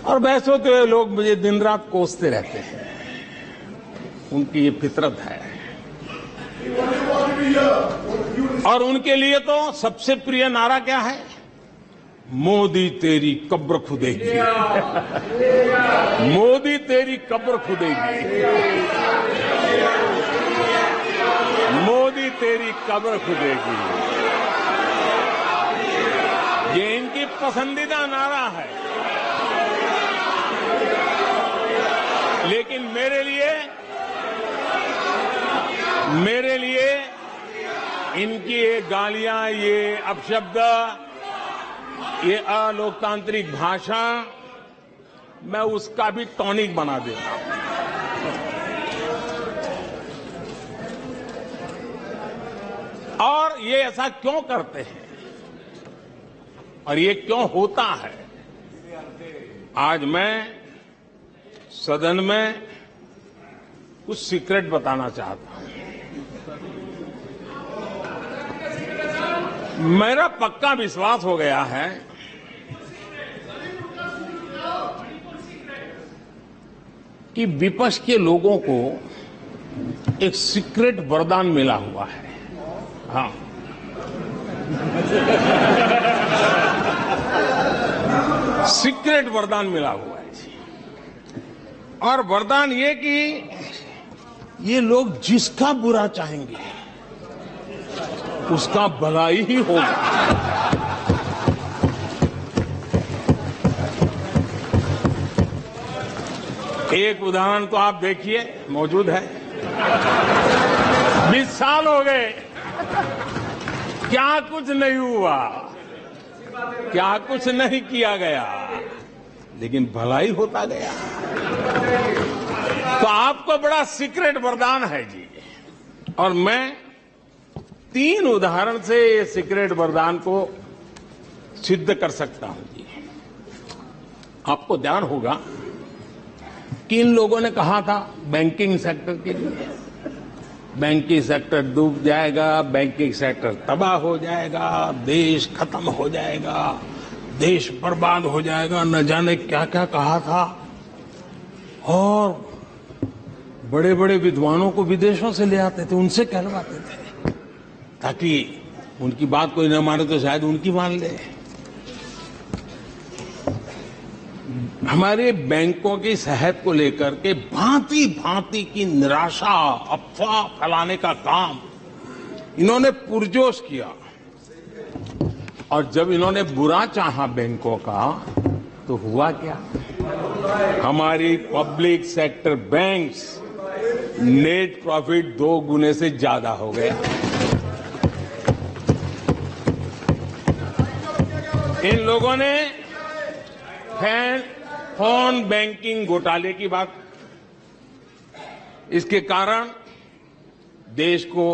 और वैसे तो ये लोग मुझे दिन रात कोसते रहते हैं, उनकी ये फितरत है। और उनके लिए तो सबसे प्रिय नारा क्या है? मोदी तेरी कब्र खुदेगी। मोदी तेरी कब्र खुदेगी। मोदी तेरी कब्र खुदेगी। ये इनकी पसंदीदा नारा है। लेकिन मेरे लिए इनकी ये गालियां, ये अपशब्द, ये अलोकतांत्रिक भाषा, मैं उसका भी टॉनिक बना देता हूं। और ये ऐसा क्यों करते हैं और ये क्यों होता है? आज मैं सदन में कुछ सीक्रेट बताना चाहता हूं। मेरा पक्का विश्वास हो गया है कि विपक्ष के लोगों को एक सीक्रेट वरदान मिला हुआ है। हाँ, सीक्रेट वरदान मिला हुआ है जी। और वरदान ये कि ये लोग जिसका बुरा चाहेंगे उसका भलाई ही होगा। एक उदाहरण तो आप देखिए, मौजूद है। 20 साल हो गए, क्या कुछ नहीं हुआ, क्या कुछ नहीं किया गया, लेकिन भलाई होता गया। तो आपको बड़ा सीक्रेट वरदान है जी। और मैं 3 उदाहरण से ये सीक्रेट वरदान को सिद्ध कर सकता हूं जी। आपको ध्यान होगा कि इन लोगों ने कहा था बैंकिंग सेक्टर के लिए, बैंकिंग सेक्टर डूब जाएगा, बैंकिंग सेक्टर तबाह हो जाएगा, देश खत्म हो जाएगा, देश बर्बाद हो जाएगा, न जाने क्या क्या कहा था। और बड़े बड़े विद्वानों को विदेशों से ले आते थे, उनसे कहलवाते थे ताकि उनकी बात कोई न माने तो शायद उनकी मान ले। हमारे बैंकों की सेहत को लेकर के भांति भांति की निराशा, अफवाह फैलाने का काम इन्होंने पुरजोश किया। और जब इन्होंने बुरा चाहा बैंकों का, तो हुआ क्या? हमारी public sector banks net profit 2 गुने से ज्यादा हो गया। इन लोगों ने फोन बैंकिंग घोटाले की बात, इसके कारण देश को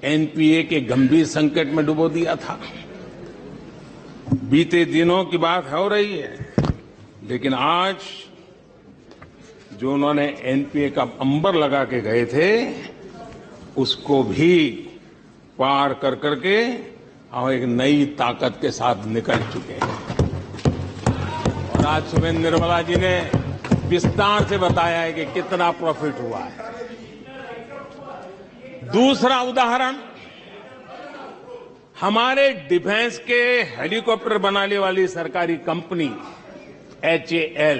एनपीए के गंभीर संकट में डुबो दिया था। बीते दिनों की बात हो रही है, लेकिन आज जो उन्होंने एनपीए का अंबर लगा के गए थे, उसको भी पार कर करके और एक नई ताकत के साथ निकल चुके हैं। और आज सुबह निर्मला जी ने विस्तार से बताया है कि कितना प्रॉफिट हुआ है। दूसरा उदाहरण, हमारे डिफेंस के हेलीकॉप्टर बनाने वाली सरकारी कंपनी एचएएल,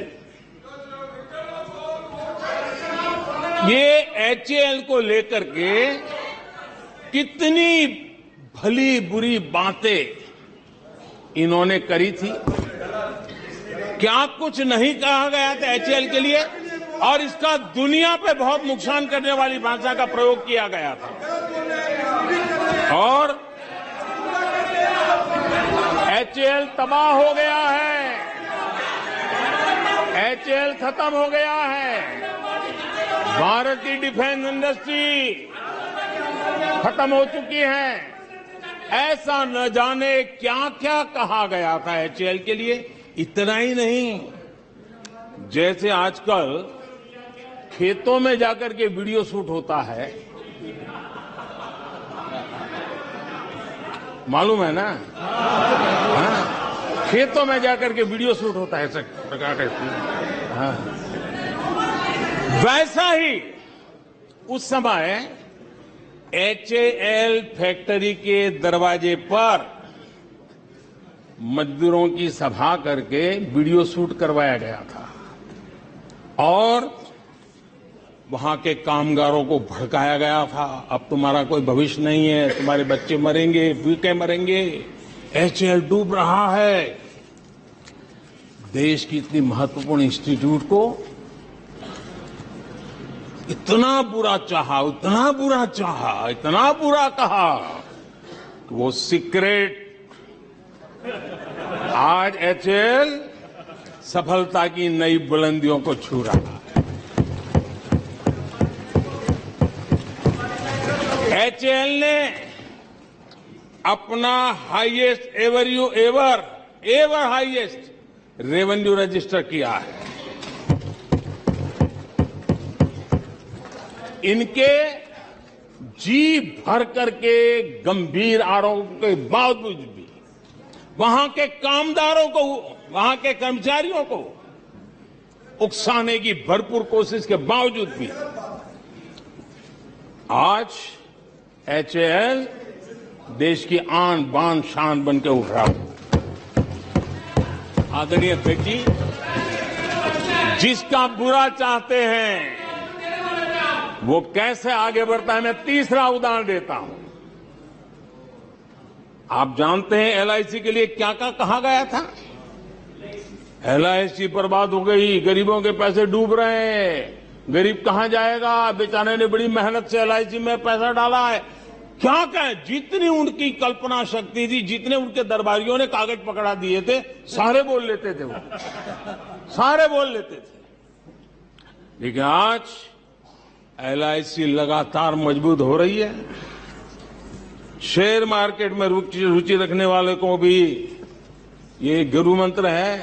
ये एचएएल को लेकर के कितनी भली बुरी बातें इन्होंने करी थी। क्या कुछ नहीं कहा गया था एचएएल के लिए, और इसका दुनिया पे बहुत नुकसान करने वाली भाषा का प्रयोग किया गया था। और एचएएल तबाह हो गया है, एचएएल खत्म हो गया है, भारत की डिफेंस इंडस्ट्री खत्म हो चुकी है। ऐसा न जाने क्या क्या कहा गया था एचएएल के लिए। इतना ही नहीं, जैसे आजकल खेतों में जाकर के वीडियो शूट होता है, मालूम है ना? खेतों में जाकर के वीडियो शूट होता है ऐसा प्रकार का। हाँ। वैसा ही उस समय HAL फैक्ट्री के दरवाजे पर मजदूरों की सभा करके वीडियो शूट करवाया गया था और वहां के कामगारों को भड़काया गया था। अब तुम्हारा कोई भविष्य नहीं है, तुम्हारे बच्चे मरेंगे, भूखे मरेंगे, HAL डूब रहा है। देश की इतनी महत्वपूर्ण इंस्टीट्यूट को इतना बुरा चाहा, इतना बुरा चाहा, इतना बुरा कहा कि वो सीक्रेट आज HAL सफलता की नई बुलंदियों को छू रहा है। HAL ने अपना highest ever highest revenue register किया है। इनके जी भर करके गंभीर आरोपों के बावजूद भी वहां के कामदारों को, वहां के कर्मचारियों को उकसाने की भरपूर कोशिश के बावजूद भी आज HAL देश की आन बान शान बन के उठ रहा है। आदरणीय अध्यक्ष जी, जिसका बुरा चाहते हैं वो कैसे आगे बढ़ता है, मैं तीसरा उदाहरण देता हूं। आप जानते हैं LIC के लिए क्या क्या कहा गया था? LIC बर्बाद हो गई, गरीबों के पैसे डूब रहे हैं, गरीब कहां जाएगा, बेचारे ने बड़ी मेहनत से LIC में पैसा डाला है। क्या कहें, जितनी उनकी कल्पना शक्ति थी, जितने उनके दरबारियों ने कागज पकड़ा दिए थे, सारे बोल लेते थे, वो सारे बोल लेते थे। लेकिन आज LIC लगातार मजबूत हो रही है। शेयर मार्केट में रुचि रखने वाले को भी ये गुरु मंत्र है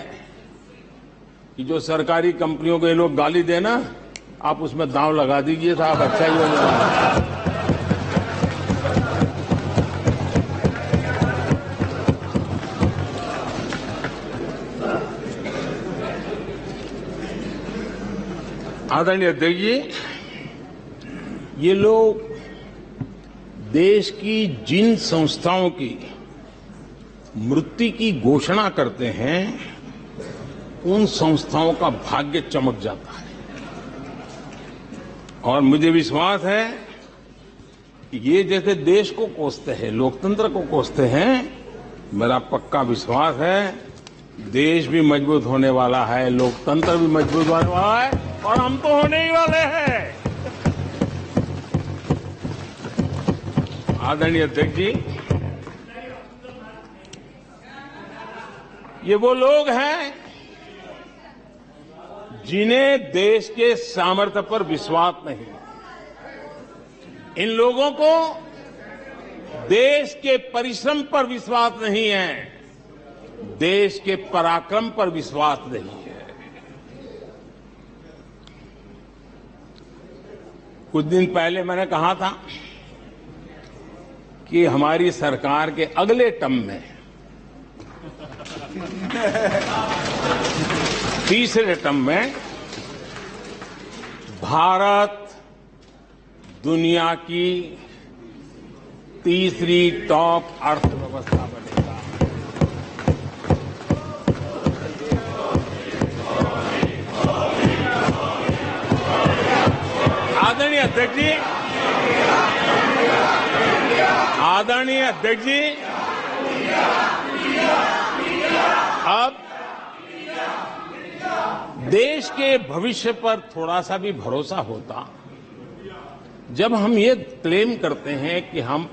कि जो सरकारी कंपनियों को ये लोग गाली देना, आप उसमें दांव लगा दीजिए साहब, अच्छा ही हो जाएगा। आदरणीय अध्यक्ष जी, ये लोग देश की जिन संस्थाओं की मृत्यु की घोषणा करते हैं, उन संस्थाओं का भाग्य चमक जाता है। और मुझे विश्वास है कि ये जैसे देश को कोसते हैं, लोकतंत्र को कोसते हैं, मेरा पक्का विश्वास है देश भी मजबूत होने वाला है, लोकतंत्र भी मजबूत होने वाला है और हम तो होने ही वाले हैं। आदरणीय अध्यक्ष जी, ये वो लोग हैं जिन्हें देश के सामर्थ्य पर विश्वास नहीं। इन लोगों को देश के परिश्रम पर विश्वास नहीं है, देश के पराक्रम पर विश्वास नहीं है। कुछ दिन पहले मैंने कहा था कि हमारी सरकार के अगले टर्म में, तीसरे टर्म में, भारत दुनिया की तीसरी टॉप अर्थव्यवस्था बनेगा। आदरणीय अध्यक्ष जी, आदरणीय अध्यक्ष जी, अब देश के भविष्य पर थोड़ा सा भी भरोसा होता जब हम ये क्लेम करते हैं कि हम